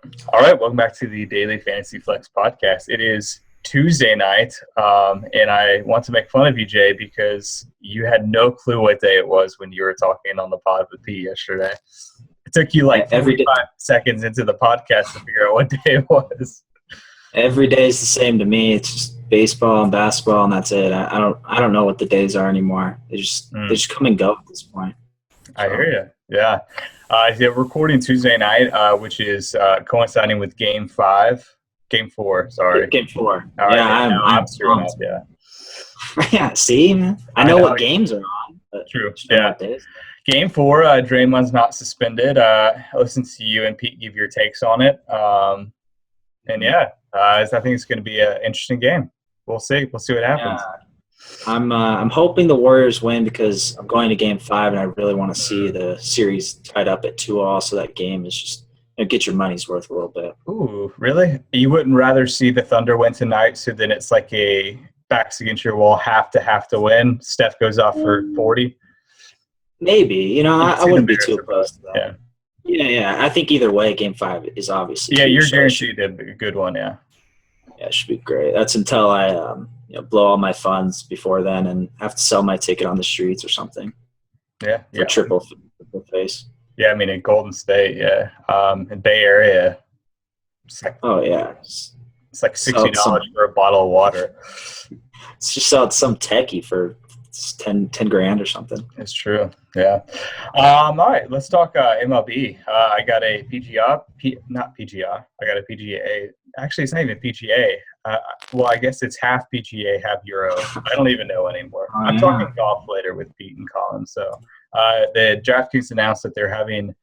All right, welcome back to the Daily Fantasy Flex podcast. It is Tuesday night, and I want to make fun of you, Jay, because you had no clue what day it was when you were talking on the pod with Pete yesterday. It took you like Every day, 45 seconds into the podcast to figure out what day it was. every day is the same to me. It's just baseball and basketball, and that's it. I don't know what the days are anymore. They just come and go at this point. I hear you. Yeah. We're recording Tuesday night, which is coinciding with Game 4. Sorry, Game 4. All yeah, right, I'm screwing up. Yeah, yeah. See, man, I know what games are on. But true. Yeah. Game 4. Draymond's not suspended. I listened to you and Pete give your takes on it. And yeah, I think it's going to be an interesting game. We'll see. We'll see what happens. Yeah. I'm hoping the Warriors win because I'm going to Game 5 and I really want to see the series tied up at 2-2. So that game is just get your money's worth a little bit. Ooh, really? You wouldn't rather see the Thunder win tonight, so then it's like a backs against your wall, have to win. Steph goes off for 40. Maybe, I wouldn't be too opposed to that. Yeah. Yeah. I think either way, Game 5 is obviously. Yeah, you're guaranteed a good one. Yeah. Yeah, it should be great. That's until I blow all my funds before then and have to sell my ticket on the streets or something. Yeah. For triple face. Yeah, I mean in Golden State, yeah. In Bay Area, it's like, it's like $60 for a bottle of water. It's just sell some techie for 10 grand or something. It's true. Yeah. All right, let's talk MLB. I got a not PGR. I got a PGA. Actually, it's not even PGA. Well, I guess it's half PGA, half Euro. I don't even know anymore. I'm talking golf later with Pete and Colin. So the DraftKings announced that they're having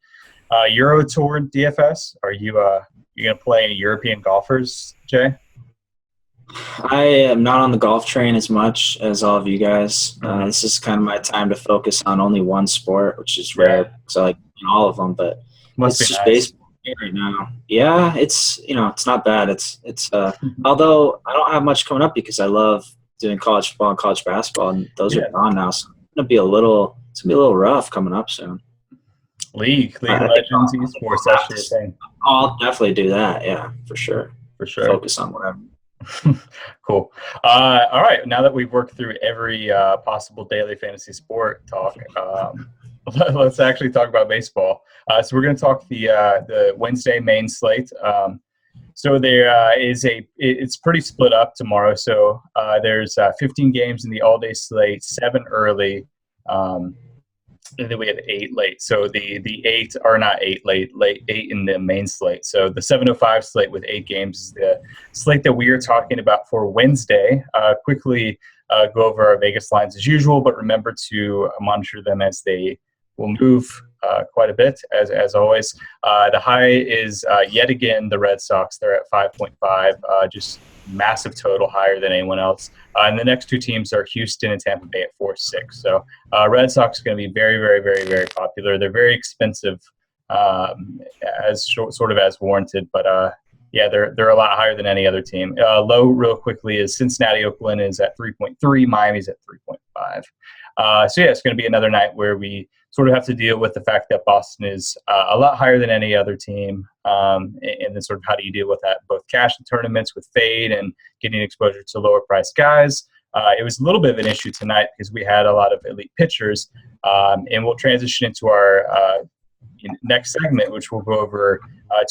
Euro Tour DFS. Are you going to play any European golfers, Jay? I am not on the golf train as much as all of you guys. This is kind of my time to focus on only one sport, which is rare because I like all of them. But Must it's be just nice. baseball right now. Yeah, it's not bad. It's although I don't have much coming up because I love doing college football and college basketball, and those are gone now. So it's gonna be a little rough coming up soon. League Legends, esports, that's your thing. I'll definitely do that. Yeah, for sure. Focus on whatever. Cool. All right. Now that we've worked through every possible daily fantasy sport talk, let's actually talk about baseball. So we're going to talk the Wednesday main slate. So there it's pretty split up tomorrow. So there's 15 games in the all-day slate, 7 early, and then we have 8 late. So the 8 are not 8 late 8 in the main slate. So the 7:05 slate with 8 games is the slate that we are talking about for Wednesday. Quickly go over our Vegas lines as usual, but remember to monitor them as they will move quite a bit, as always. The high is yet again the Red Sox. They're at 5.5, just massive total, higher than anyone else. And the next 2 teams are Houston and Tampa Bay at 4-6. So Red Sox are going to be very, very, very, very popular. They're very expensive, as warranted, but they're a lot higher than any other team. Low, real quickly, is Cincinnati. Oakland is at 3.3. Miami's at 3.5. So it's going to be another night where we sort of have to deal with the fact that Boston is a lot higher than any other team. And then sort of how do you deal with that, both cash and tournaments with fade and getting exposure to lower priced guys. It was a little bit of an issue tonight because we had a lot of elite pitchers. And we'll transition into our next segment, which we'll go over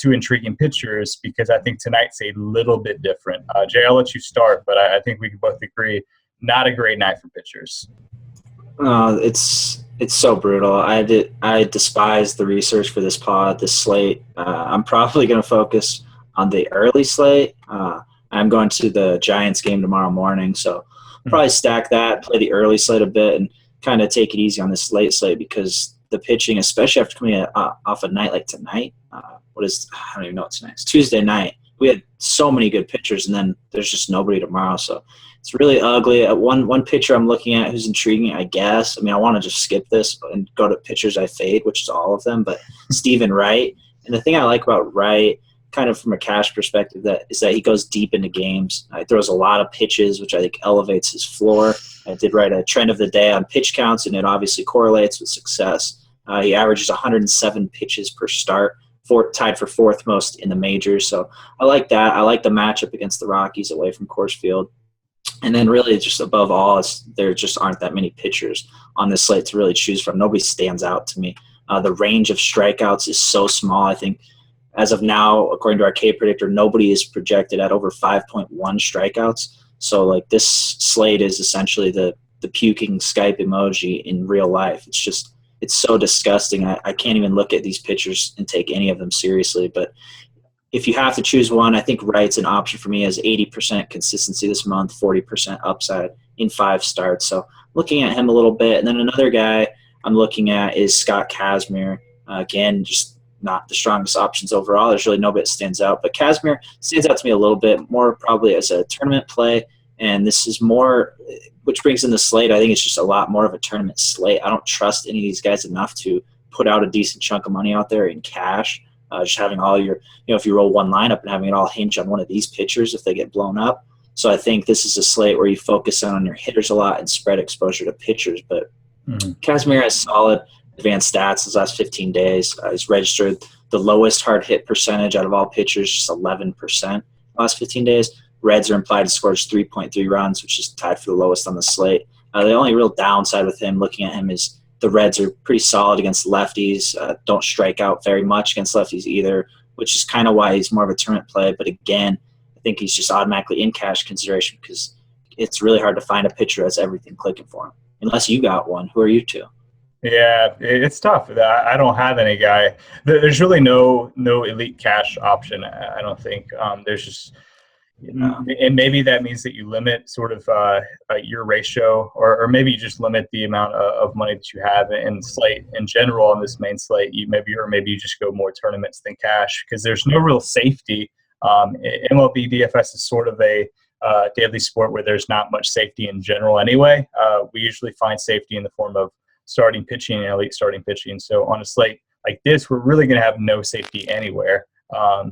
2 intriguing pitchers because I think tonight's a little bit different. Jay, I'll let you start, but I think we can both agree not a great night for pitchers. It's so brutal. I despise the research for this slate. I'm probably going to focus on the early slate. I'm going to the Giants game tomorrow morning, so probably stack that, play the early slate a bit, and kind of take it easy on this late slate because the pitching, especially after coming off a night like tonight, I don't even know what tonight is. Tuesday night. We had so many good pitchers, and then there's just nobody tomorrow. So it's really ugly. One pitcher I'm looking at who's intriguing, I guess. I mean, I want to just skip this and go to pitchers I fade, which is all of them, but Steven Wright. And the thing I like about Wright, kind of from a cash perspective, is that he goes deep into games. He throws a lot of pitches, which I think elevates his floor. I did write a trend of the day on pitch counts, and it obviously correlates with success. He averages 107 pitches per start, tied for fourth most in the majors. So I like that. I like the matchup against the Rockies away from Coors Field. And then really just above all, there just aren't that many pitchers on this slate to really choose from. Nobody stands out to me. The range of strikeouts is so small. I think as of now, according to our K predictor, nobody is projected at over 5.1 strikeouts. So like this slate is essentially the puking Skype emoji in real life. It's so disgusting. I can't even look at these pitchers and take any of them seriously. But if you have to choose one, I think Wright's an option for me as 80% consistency this month, 40% upside in 5 starts. So looking at him a little bit. And then another guy I'm looking at is Scott Kazmir. Again, just not the strongest options overall. There's really nobody that stands out. But Kazmir stands out to me a little bit more probably as a tournament play. And this is more, which brings in the slate. I think it's just a lot more of a tournament slate. I don't trust any of these guys enough to put out a decent chunk of money out there in cash. Just having all your, if you roll one lineup and having it all hinge on one of these pitchers if they get blown up. So I think this is a slate where you focus on your hitters a lot and spread exposure to pitchers. But Kazmir has solid advanced stats his last 15 days. He's registered the lowest hard hit percentage out of all pitchers, just 11% last 15 days. Reds are implied to score just 3.3 runs, which is tied for the lowest on the slate. The only real downside with him, looking at him, is the Reds are pretty solid against lefties, don't strike out very much against lefties either, which is kind of why he's more of a tournament play. But again, I think he's just automatically in cash consideration because it's really hard to find a pitcher that's everything clicking for him. Unless you got one. Who are you two? Yeah, it's tough. I don't have any guy. There's really no elite cash option, I don't think. There's just – and maybe that means that you limit sort of your ratio, or maybe you just limit the amount of money that you have in slate in general on this main slate. Maybe you just go more tournaments than cash because there's no real safety. MLB DFS is sort of a daily sport where there's not much safety in general anyway. We usually find safety in the form of starting pitching and elite starting pitching. So on a slate like this, we're really going to have no safety anywhere.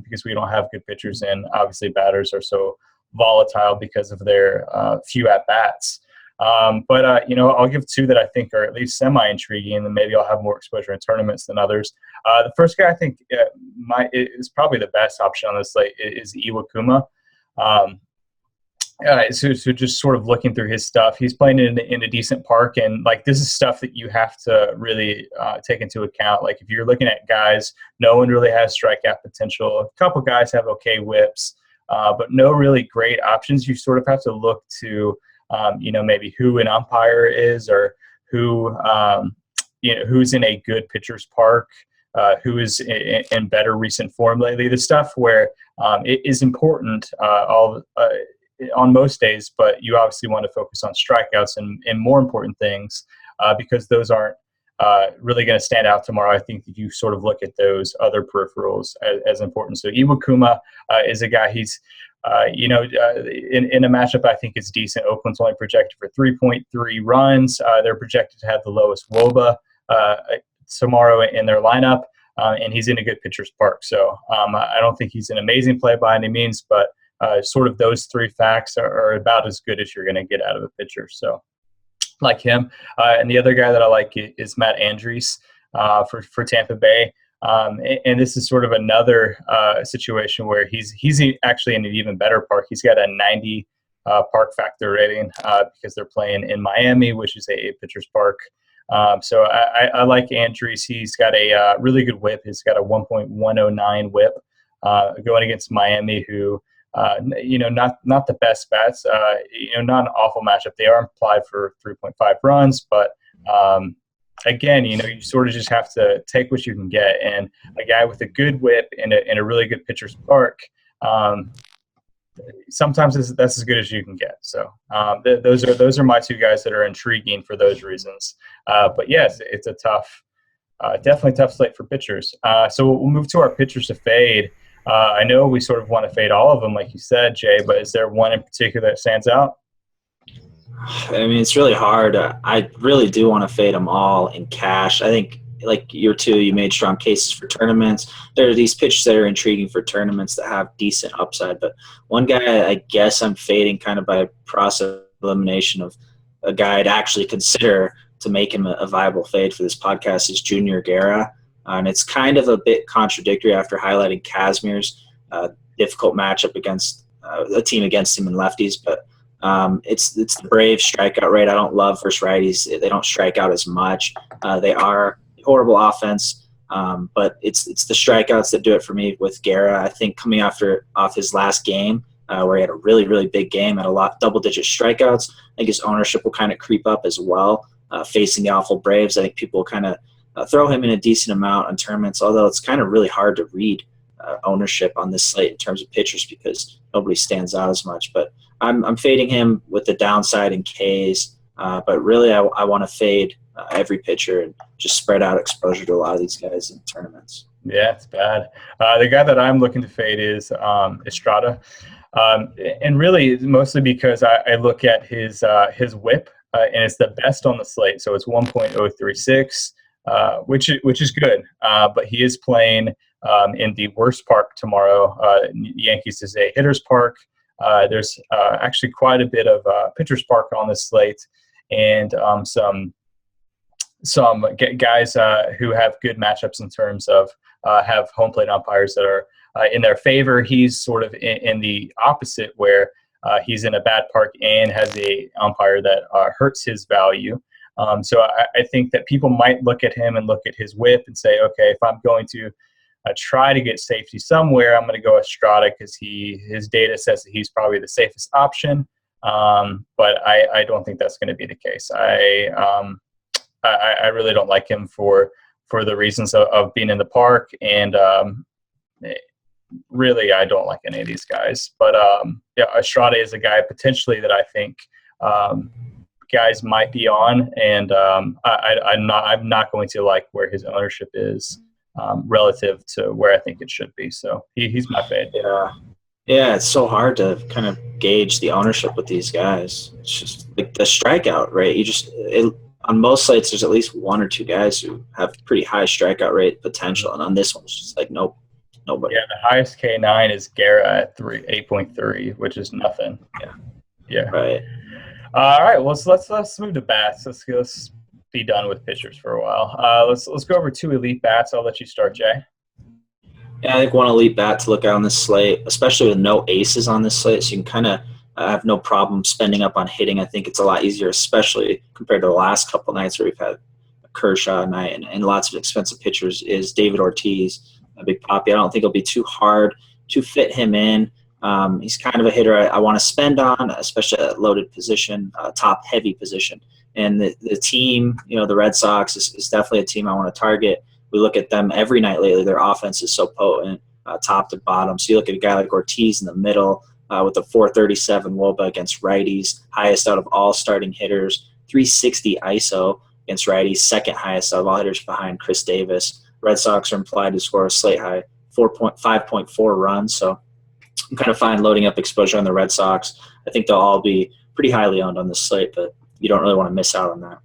Because we don't have good pitchers, and obviously batters are so volatile because of their few at-bats. But I'll give 2 that I think are at least semi-intriguing, and maybe I'll have more exposure in tournaments than others. The first guy I think is probably the best option on this slate is Iwakuma. So just sort of looking through his stuff, he's playing in a decent park, and like this is stuff that you have to really take into account. Like if you're looking at guys, no one really has strikeout potential. A couple guys have okay whips, but no really great options. You sort of have to look to, maybe who an umpire is, or who, who's in a good pitcher's park. Who is in better recent form lately. The stuff where it is important on most days, but you obviously want to focus on strikeouts and more important things because those aren't really going to stand out tomorrow. I think that you sort of look at those other peripherals as important. So Iwakuma is a guy, he's, in a matchup I think it's decent. Oakland's only projected for 3.3 runs. They're projected to have the lowest WOBA tomorrow in their lineup, and he's in a good pitcher's park. So I don't think he's an amazing play by any means, but sort of those 3 facts are about as good as you're going to get out of a pitcher. So like him. And the other guy that I like is Matt Andriese for Tampa Bay. And this is sort of another situation where he's actually in an even better park. He's got a 90 park factor rating because they're playing in Miami, which is a pitcher's park. So I like Andriese. He's got a really good whip. He's got a 1.109 whip going against Miami, who not the best bats, not an awful matchup. They are implied for 3.5 runs, but again, you sort of just have to take what you can get. And a guy with a good whip in a really good pitcher's park, sometimes that's as good as you can get. So those are my 2 guys that are intriguing for those reasons. But yes, it's a definitely tough slate for pitchers. So we'll move to our pitchers to fade. I know we sort of want to fade all of them, like you said, Jay, but is there one in particular that stands out? I mean, it's really hard. I really do want to fade them all in cash. I think, like you made strong cases for tournaments. There are these pitchers that are intriguing for tournaments that have decent upside. But one guy I guess I'm fading kind of by process of elimination of a guy I'd actually consider to make him a viable fade for this podcast is Junior Guerra. And it's kind of a bit contradictory after highlighting Kazmir's difficult matchup against a team against him in lefties. But it's the Braves strikeout rate I don't love versus righties. They don't strike out as much. They are horrible offense. But it's the strikeouts that do it for me with Guerra. I think coming off his last game, where he had a really, really big game and double-digit strikeouts, I think his ownership will kind of creep up as well. Facing the awful Braves, I think people will kind of throw him in a decent amount in tournaments, although it's kind of really hard to read ownership on this slate in terms of pitchers because nobody stands out as much. But I'm fading him with the downside in Ks, but really I want to fade every pitcher and just spread out exposure to a lot of these guys in tournaments. Yeah, it's bad. The guy that I'm looking to fade is Estrada. And really mostly because I look at his whip, and it's the best on the slate. So it's 1.036, which is good. But he is playing in the worst park tomorrow. Yankees is a hitter's park. There's actually quite a bit of pitcher's park on this slate, and some guys who have good matchups in terms of have home plate umpires that are in their favor. He's sort of in the opposite, where he's in a bad park and has a umpire that hurts his value. So I think that people might look at him and look at his whip and say, okay, if I'm going to try to get safety somewhere, I'm going to go Estrada because his data says that he's probably the safest option. But I don't think that's going to be the case. I really don't like him for the reasons of being in the park, and really I don't like any of these guys. But yeah, Estrada is a guy potentially that I think guys might be on, and I'm not going to like where his ownership is relative to where I think it should be. So he's my fade. Yeah, it's so hard to kind of gauge the ownership with these guys. It's just like the strikeout rate. On most sites, there's at least one or two guys who have pretty high strikeout rate potential, and on this one, it's just like nope, nobody. Yeah, the highest K9 is Guerra at 8.3, which is nothing. Yeah. Right. All right. Well, so let's move to bats. Let's be done with pitchers for a while. Let's go over two elite bats. I'll let you start, Jay. Yeah, I think one elite bat to look at on this slate, especially with no aces on this slate, so you can kind of have no problem spending up on hitting. I think it's a lot easier, especially compared to the last couple nights where we've had a Kershaw night and lots of expensive pitchers, is David Ortiz, a big poppy. I don't think it'll be too hard to fit him in. He's kind of a hitter I want to spend on, especially at loaded position, top-heavy position. And the team, the Red Sox is definitely a team I want to target. We look at them every night lately. Their offense is so potent, top to bottom. So you look at a guy like Ortiz in the middle with a 437 WOBA against righties, highest out of all starting hitters, 360 ISO against righties, second highest out of all hitters behind Chris Davis. Red Sox are implied to score a slate high 5.4 runs. So I'm kind of fine loading up exposure on the Red Sox. I think they'll all be pretty highly owned on this slate, but you don't really want to miss out on that.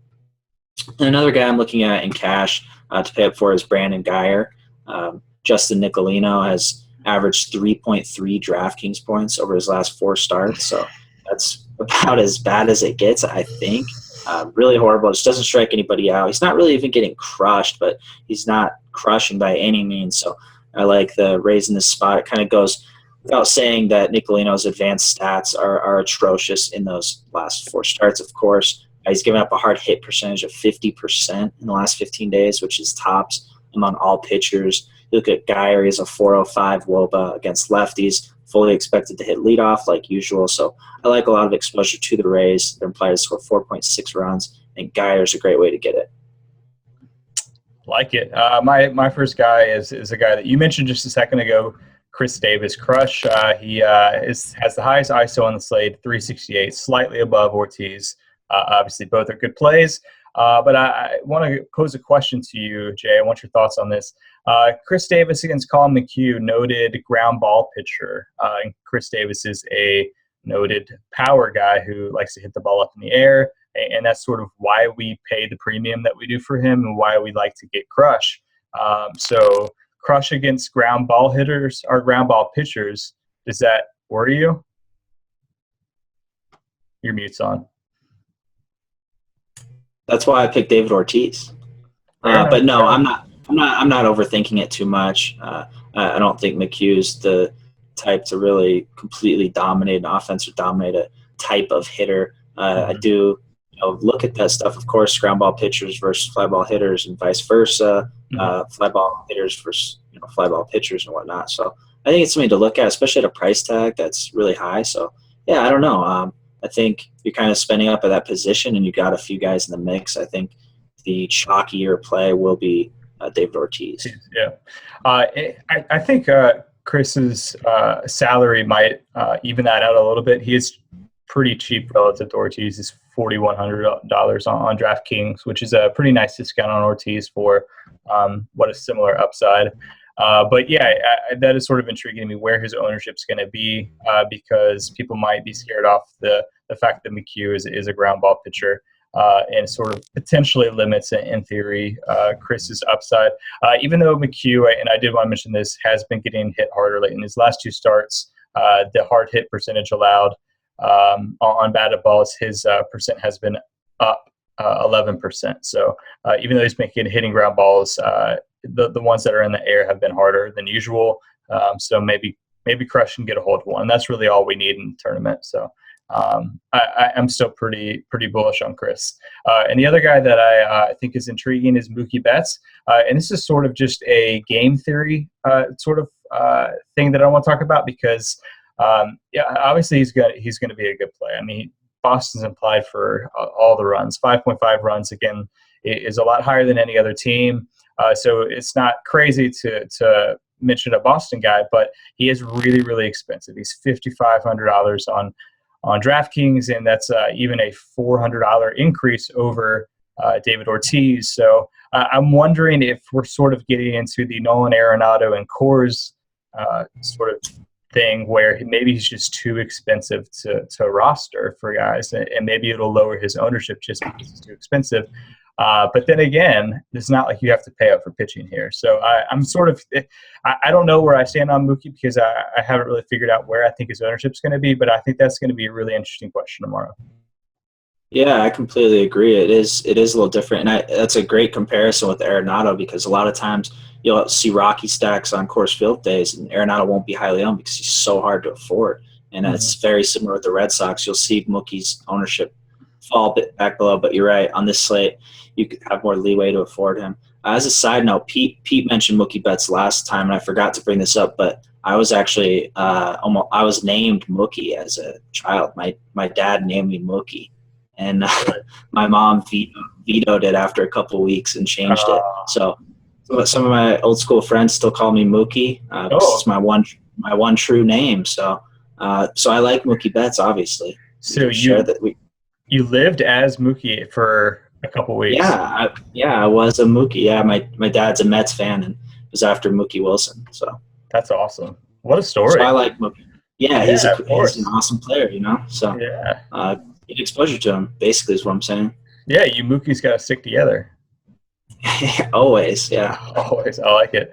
And another guy I'm looking at in cash to pay up for is Brandon Guyer. Justin Nicolino has averaged 3.3 DraftKings points over his last 4 starts, so that's about as bad as it gets, I think. Really horrible. Just doesn't strike anybody out. He's not really even getting crushed, but he's not crushing by any means, so I like the Rays in this spot. It kind of goes without saying that Nicolino's advanced stats are atrocious in those last 4 starts, of course. He's given up a hard hit percentage of 50% in the last 15 days, which is tops among all pitchers. You look at Guyer, he has a 405 WOBA against lefties, fully expected to hit leadoff like usual. So I like a lot of exposure to the Rays. They're implied to score 4.6 runs, and Guyer's a great way to get it. Like it. My first guy is a guy that you mentioned just a second ago, Chris Davis. Crush. He has the highest ISO on the slate, 368, slightly above Ortiz. Obviously, both are good plays. But I want to pose a question to you, Jay. I want your thoughts on this. Chris Davis against Colin McHugh, noted ground ball pitcher. And Chris Davis is a noted power guy who likes to hit the ball up in the air. And that's sort of why we pay the premium that we do for him and why we like to get Crush. So Crush against ground ball hitters or ground ball pitchers, does that worry you? Your mute's on. That's why I picked David Ortiz. But no, I'm not. I'm not overthinking it too much. I don't think McHugh's the type to really completely dominate an offense or dominate a type of hitter. I do look at that stuff. Of course, ground ball pitchers versus fly ball hitters and vice versa. Fly ball hitters versus fly ball pitchers and whatnot. So I think it's something to look at, especially at a price tag that's really high. So yeah, I don't know. I think you're kind of spending up at that position, and you got a few guys in the mix. I think the chalkier play will be David Ortiz. Yeah, I think Chris's salary might even that out a little bit. He is pretty cheap relative to Ortiz. He's $4,100 on DraftKings, which is a pretty nice discount on Ortiz for what a similar upside. But yeah, that is sort of intriguing to me where his ownership's going to be because people might be scared off the fact that McHugh is a ground ball pitcher. And sort of potentially limits, in theory, Chris's upside. Even though McHugh, and I did want to mention this, has been getting hit harder late in his last two starts, the hard hit percentage allowed on batted balls, his percent has been up 11%. So even though he's been hitting ground balls, the ones that are in the air have been harder than usual. So maybe Crush can get a hold of one. And that's really all we need in the tournament. So I'm still pretty bullish on Chris. And the other guy that I think is intriguing is Mookie Betts. And this is sort of just a game theory sort of thing that I want to talk about because obviously he's going to be a good play. I mean, Boston's implied for all the runs. 5.5 runs again is a lot higher than any other team. So it's not crazy to mention a Boston guy, but he is really, really expensive. He's $5,500 on DraftKings, and that's even a $400 increase over David Ortiz. So I'm wondering if we're sort of getting into the Nolan Arenado and Coors sort of thing where maybe he's just too expensive to roster for guys, and maybe it'll lower his ownership just because he's too expensive. But then again, it's not like you have to pay up for pitching here. So I'm sort of – I don't know where I stand on Mookie because I haven't really figured out where I think his ownership's going to be, but I think that's going to be a really interesting question tomorrow. Yeah, I completely agree. It is a little different, and that's a great comparison with Arenado because a lot of times you'll see Rocky stacks on Coors Field days, and Arenado won't be highly owned because he's so hard to afford. And it's very similar with the Red Sox. You'll see Mookie's ownership fall a bit back below, but you're right. On this slate, you could have more leeway to afford him. As a side note, Pete mentioned Mookie Betts last time, and I forgot to bring this up, but I was actually I was named Mookie as a child. My dad named me Mookie. And my mom vetoed it after a couple of weeks and changed it. So some of my old school friends still call me Mookie. It's my one true name. So I like Mookie Betts, obviously. So you lived as Mookie for a couple of weeks. Yeah, I was a Mookie. Yeah, my dad's a Mets fan and it was after Mookie Wilson. So that's awesome. What a story. So I like Mookie. Yeah, he's an awesome player, So yeah. Get exposure to him, basically, is what I'm saying. Yeah, you Mookie's got to stick together. Always, yeah. Always. I like it.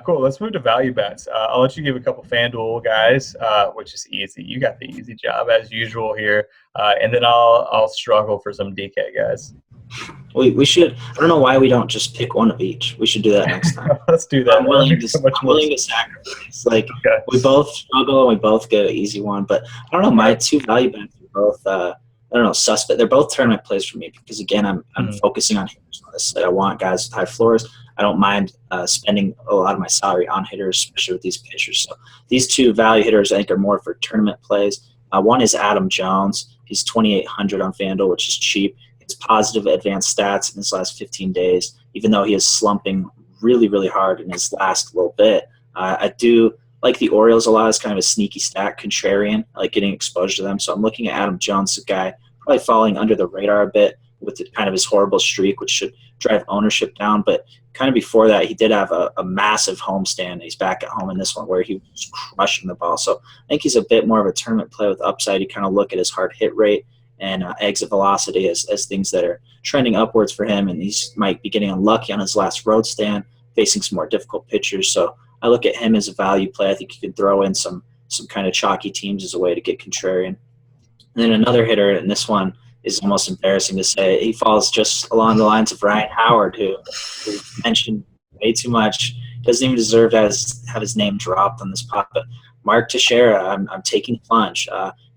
Cool. Let's move to value bets. I'll let you give a couple FanDuel guys, which is easy. You got the easy job, as usual here. And then I'll struggle for some DK guys. We should. I don't know why we don't just pick one of each. We should do that next time. Let's do that. I'm willing to sacrifice. Like, okay. We both struggle and we both get an easy one. But I don't know. My two value bets are both, suspect. They're both tournament plays for me because, again, I'm focusing on hitters on this. I want guys with high floors. I don't mind spending a lot of my salary on hitters, especially with these pitchers. So these two value hitters, I think, are more for tournament plays. One is Adam Jones. He's $2,800 on FanDuel, which is cheap. His positive advanced stats in his last 15 days, even though he is slumping really, really hard in his last little bit. I do like the Orioles a lot as kind of a sneaky stat, contrarian. I like getting exposure to them. So I'm looking at Adam Jones, a guy probably falling under the radar a bit with kind of his horrible streak, which should drive ownership down. But kind of before that, he did have a massive homestand. He's back at home in this one where he was crushing the ball. So I think he's a bit more of a tournament play with upside. You kind of look at his hard hit rate and exit velocity as things that are trending upwards for him, and he might be getting unlucky on his last road stand, facing some more difficult pitchers. So I look at him as a value play. I think you could throw in some kind of chalky teams as a way to get contrarian. And then another hitter, and this one is almost embarrassing to say, he falls just along the lines of Ryan Howard, who mentioned way too much. Doesn't even deserve to have his name dropped on this pod. But Mark Teixeira, I'm taking plunge.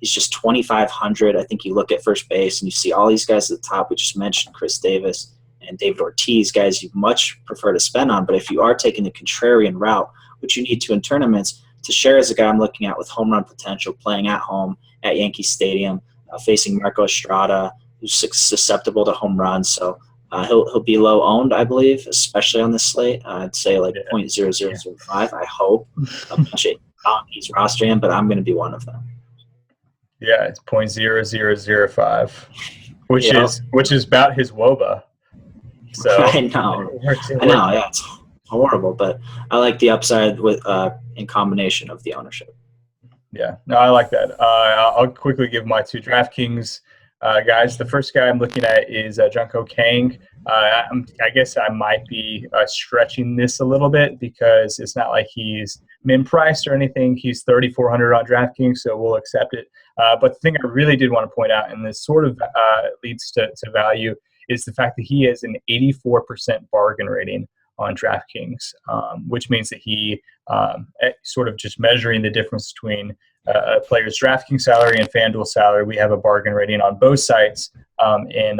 He's just 2,500. I think you look at first base and you see all these guys at the top. We just mentioned Chris Davis and David Ortiz, guys you much prefer to spend on. But if you are taking the contrarian route, which you need to in tournaments, Teixeira is a guy I'm looking at with home run potential, playing at home at Yankee Stadium, facing Marco Estrada, who's susceptible to home runs. So he'll be low owned, I believe, especially on this slate. I'd say like 0.0005. I hope a bunch of donkeys roster him, but I'm going to be one of them. Yeah, it's 0.0005, which is about his WOBA. So I know. Yeah, it's horrible, but I like the upside with in combination of the ownership. Yeah, no, I like that. I'll quickly give my two DraftKings guys. The first guy I'm looking at is Junko Kang. I guess I might be stretching this a little bit because it's not like he's min-priced or anything. He's 3,400 on DraftKings, so we'll accept it. But the thing I really did want to point out, and this sort of leads to value, is the fact that he has an 84% bargain rating on DraftKings, which means that he sort of just measuring the difference between a player's DraftKings salary and FanDuel salary. We have a bargain rating on both sites. And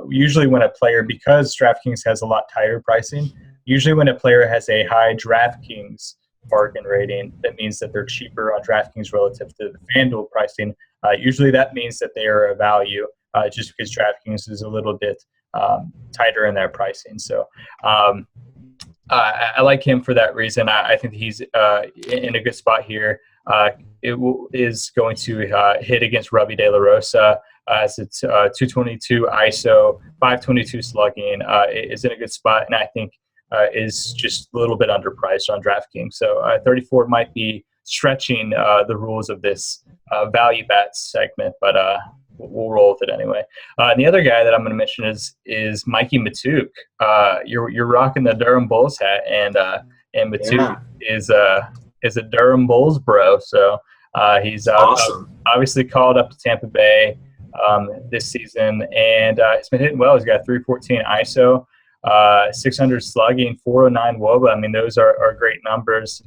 usually when a player, because DraftKings has a lot tighter pricing, usually when a player has a high DraftKings bargain rating, that means that they're cheaper on DraftKings relative to the FanDuel pricing. Usually that means that they are a value just because DraftKings is a little bit tighter in their pricing. So I like him for that reason. I think he's in a good spot here. Is going to hit against Robbie De La Rosa as it's 222 ISO, 522 slugging. Is in a good spot, and I think is just a little bit underpriced on DraftKings. So 34 might be stretching the rules of this value bats segment, but we'll roll with it anyway. And the other guy that I'm going to mention is Mikey Matuk. You're rocking the Durham Bulls hat, and Matuk is a Durham Bulls bro. So he's awesome. Obviously called up to Tampa Bay this season, and he's been hitting well. He's got 314 ISO, 600 slugging, 409 WOBA. I mean, those are great numbers.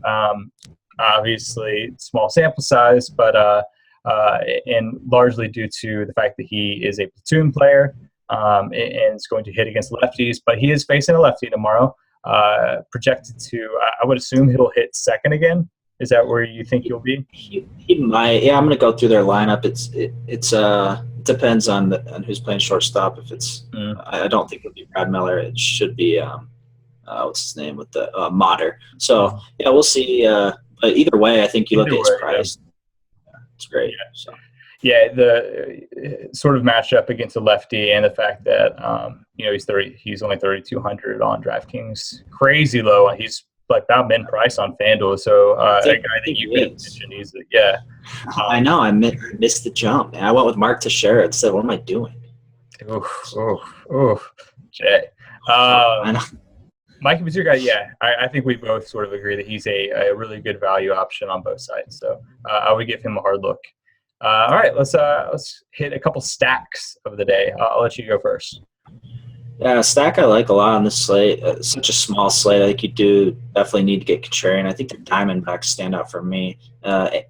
Obviously, small sample size, but and largely due to the fact that he is a platoon player and is going to hit against lefties. But he is facing a lefty tomorrow. Projected to, I would assume he'll hit second again. Is that where you think he'll be? He might. Yeah, I'm going to go through their lineup. It depends on who's playing shortstop. If it's, I don't think it'll be Brad Miller. It should be what's his name with the Motter. So yeah, we'll see. But either way, I think you look at his price. Yeah, it's great. Yeah. So. Yeah, the sort of matchup against a lefty, and the fact that he's only 3,200 on DraftKings, crazy low. He's like about min price on FanDuel, so a guy that you can mention easily. Yeah, I know. I missed the jump, and I went with Mark Teixeira and said, "What am I doing?" Oof, Jay. I know. Mikey Mazuka, yeah, I think we both sort of agree that he's a really good value option on both sides. So I would give him a hard look. All right, let's hit a couple stacks of the day. I'll let you go first. Yeah, stack I like a lot on this slate. It's such a small slate. I think you do definitely need to get contrarian. I think the Diamondbacks stand out for me.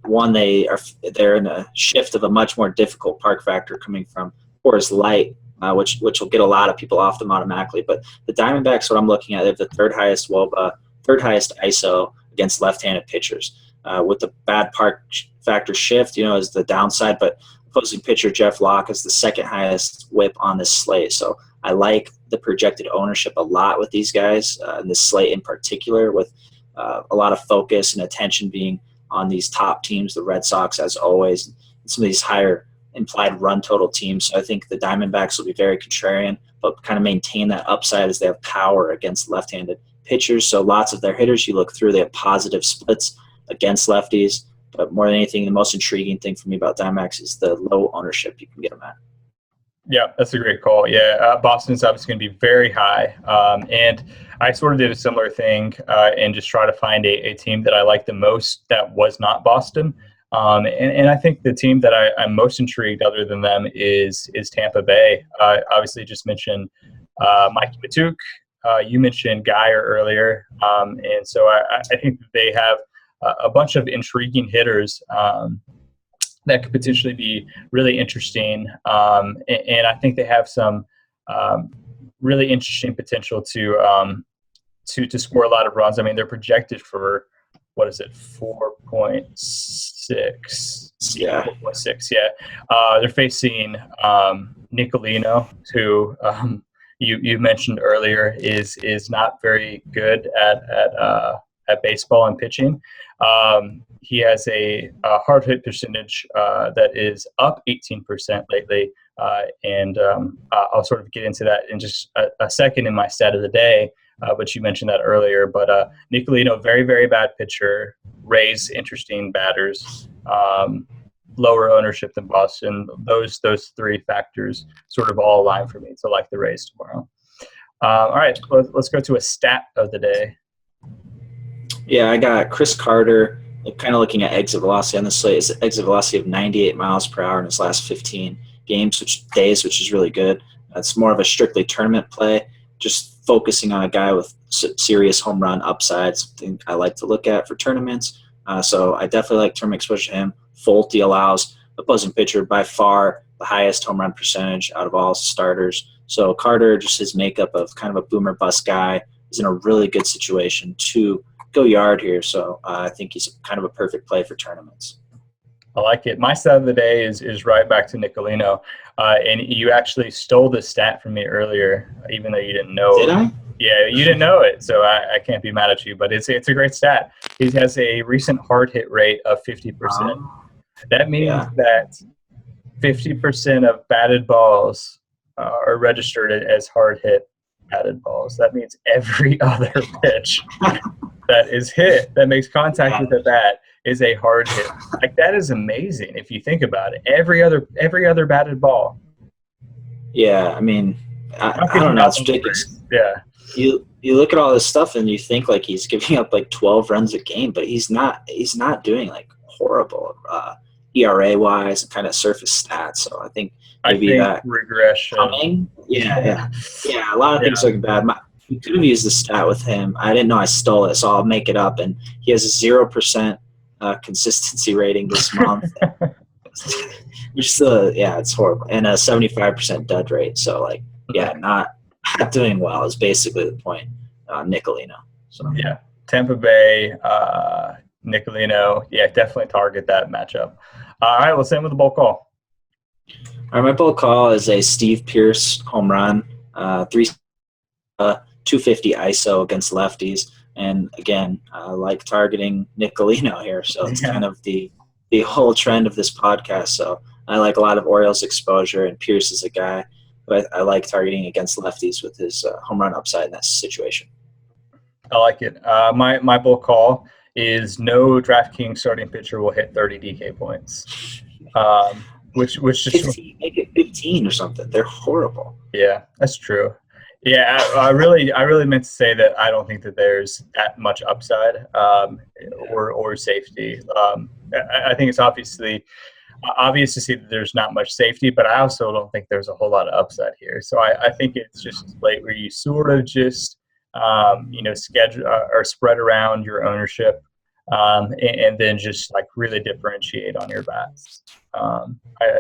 One, they're in a shift of a much more difficult park factor coming from Coors Light, which will get a lot of people off them automatically. But the Diamondbacks, what I'm looking at, they have the third highest WOBA, third highest ISO against left-handed pitchers. With the bad park factor shift, is the downside, but opposing pitcher Jeff Locke is the second highest whip on this slate. So I like the projected ownership a lot with these guys, and this slate in particular, with a lot of focus and attention being on these top teams, the Red Sox as always, and some of these higher implied run total teams. So I think the Diamondbacks will be very contrarian, but kind of maintain that upside as they have power against left-handed pitchers. So lots of their hitters, you look through, they have positive splits against lefties. But more than anything, the most intriguing thing for me about Diamondbacks is the low ownership you can get them at. Yeah, that's a great call. Yeah, Boston's obviously going to be very high. And I sort of did a similar thing and just try to find a team that I like the most that was not Boston. And I think the team that I'm most intrigued other than them is Tampa Bay. Obviously, just mentioned Mikey Matuk. You mentioned Geyer earlier, and so I think that they have a bunch of intriguing hitters that could potentially be really interesting. And I think they have some really interesting potential to score a lot of runs. I mean, they're projected for, what is it, 4.6? Yeah. 4.6, yeah. They're facing Nicolino, who you mentioned earlier is not very good at baseball and pitching. He has a hard hit percentage that is up 18% lately, and I'll sort of get into that in just a second in my stat of the day. But you mentioned that earlier. But Nicolino, very, very bad pitcher. Rays, interesting batters. Lower ownership than Boston. Those three factors sort of all align for me to like the Rays tomorrow. All right, let's go to a stat of the day. Yeah, I got Chris Carter, kind of looking at exit velocity on the slate. His exit velocity of 98 miles per hour in his last 15 days, which is really good. That's more of a strictly tournament play, just focusing on a guy with serious home run upside, something I like to look at for tournaments. So I definitely like tournament exposure to him. Folty allows the opposing pitcher by far the highest home run percentage out of all starters. So Carter, just his makeup of kind of a boomer bust guy, is in a really good situation to go yard here. So I think he's kind of a perfect play for tournaments. I like it. My stat of the day is right back to Nicolino. And you actually stole the stat from me earlier, even though you didn't know it. Did I? Yeah, you didn't know it, so I can't be mad at you. But it's a great stat. He has a recent hard hit rate of 50%. That means that 50% of batted balls are registered as hard hit batted balls. That means every other pitch that is hit, that makes contact with the bat, is a hard hit. Like, that is amazing if you think about it. Every other batted ball. Yeah, I mean, I don't know. It's ridiculous. Yeah. You look at all this stuff and you think like he's giving up like 12 runs a game, but he's not doing like horrible ERA wise and kind of surface stats. So I think maybe that regression coming. Yeah. A lot of things looking bad. We could have used the stat with him. I didn't know I stole it, so I'll make it up. And he has a 0% consistency rating this month, which is it's horrible, and a 75% dud rate. So like, not doing well is basically the point. Nicolino. So yeah, Tampa Bay, Nicolino. Yeah, definitely target that matchup. All right, let's end with the bold call. All right, my bold call is a Steve Pearce home run, 250 ISO against lefties. And again, I like targeting Nicolino here. So it's kind of the whole trend of this podcast. So I like a lot of Orioles exposure, and Pearce is a guy but I like targeting against lefties with his home run upside in that situation. I like it. My bold call is no DraftKings starting pitcher will hit 30 DK points. Which just 15, make it 15 or something. They're horrible. Yeah, that's true. Yeah, I really meant to say that I don't think that there's that much upside or safety. I think it's obvious to see that there's not much safety, but I also don't think there's a whole lot of upside here. So I think it's just a slate where you sort of just schedule or spread around your ownership, and then just like really differentiate on your bats. I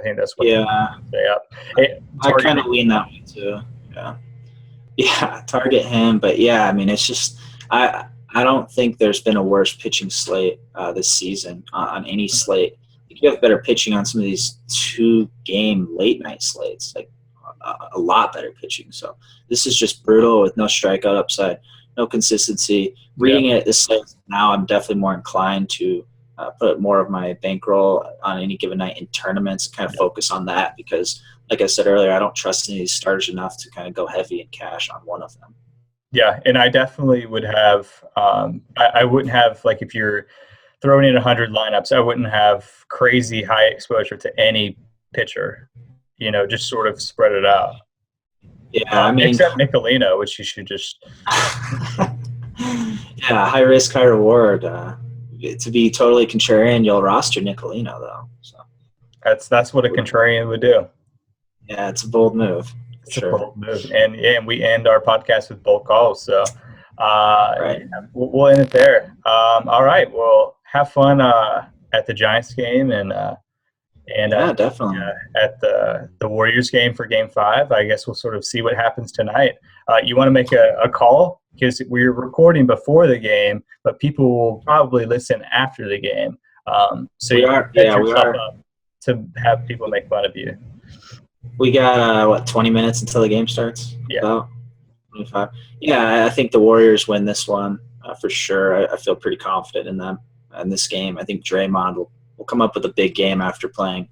think that's what stay up. I kind of lean that way too. Yeah, target him, but I mean, it's just I don't think there's been a worse pitching slate this season on any slate. You have better pitching on some of these 2-game late night slates, like a lot better pitching. So this is just brutal with no strikeout upside, no consistency. Reading it this slate now, I'm definitely more inclined to put more of my bankroll on any given night in tournaments and kind of focus on that because, like I said earlier, I don't trust any of these starters enough to kind of go heavy in cash on one of them. Yeah, and I definitely would have I wouldn't have, like, if you're throwing in 100 lineups, I wouldn't have crazy high exposure to any pitcher, just sort of spread it out. Yeah, I mean, except Nicolino, which you should just high risk, high reward. To be totally contrarian, you'll roster Nicolino though. So that's what a contrarian would do. Yeah, it's a bold move. It's a bold move, and we end our podcast with bold calls. So, Right. we'll end it there. All right. Well, have fun at the Giants game, and Yeah, definitely. at the Warriors game for Game 5. I guess we'll sort of see what happens tonight. You want to make a call, because we're recording before the game, but people will probably listen after the game. So we you are. set Yeah, we yourself are. up to have people make fun of you. We got 20 minutes until the game starts. Yeah. About 25. Yeah, I think the Warriors win this one for sure. I feel pretty confident in them in this game. I think Draymond will come up with a big game after playing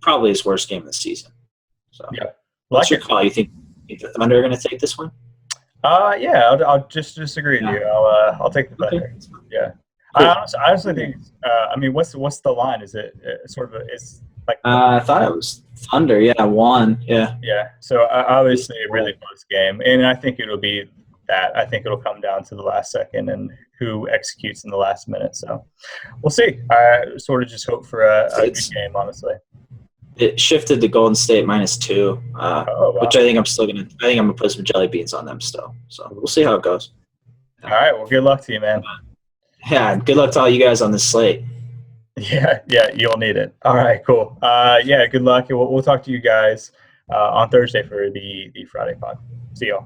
probably his worst game of the season. So, Yeah. What's your call? You think the Thunder are going to take this one? Yeah, I'll just disagree with you. I'll take the Thunder. Okay. Yeah. Cool. I honestly think. I mean, what's the line? Is it sort of is like? I thought it was Thunder. Yeah, 1. Yeah. Yeah. So obviously a really close game, and I think it'll be that. I think it'll come down to the last second and who executes in the last minute. So we'll see. I sort of just hope for a good game, honestly. It shifted to Golden State -2, Wow. which I think I'm still gonna. I think I'm gonna put some jelly beans on them still. So we'll see how it goes. All right. Well, good luck to you, man. Yeah. Good luck to all you guys on this slate. Yeah, you'll need it. All right, cool. Yeah, good luck. We'll talk to you guys on Thursday for the Friday pod. See y'all.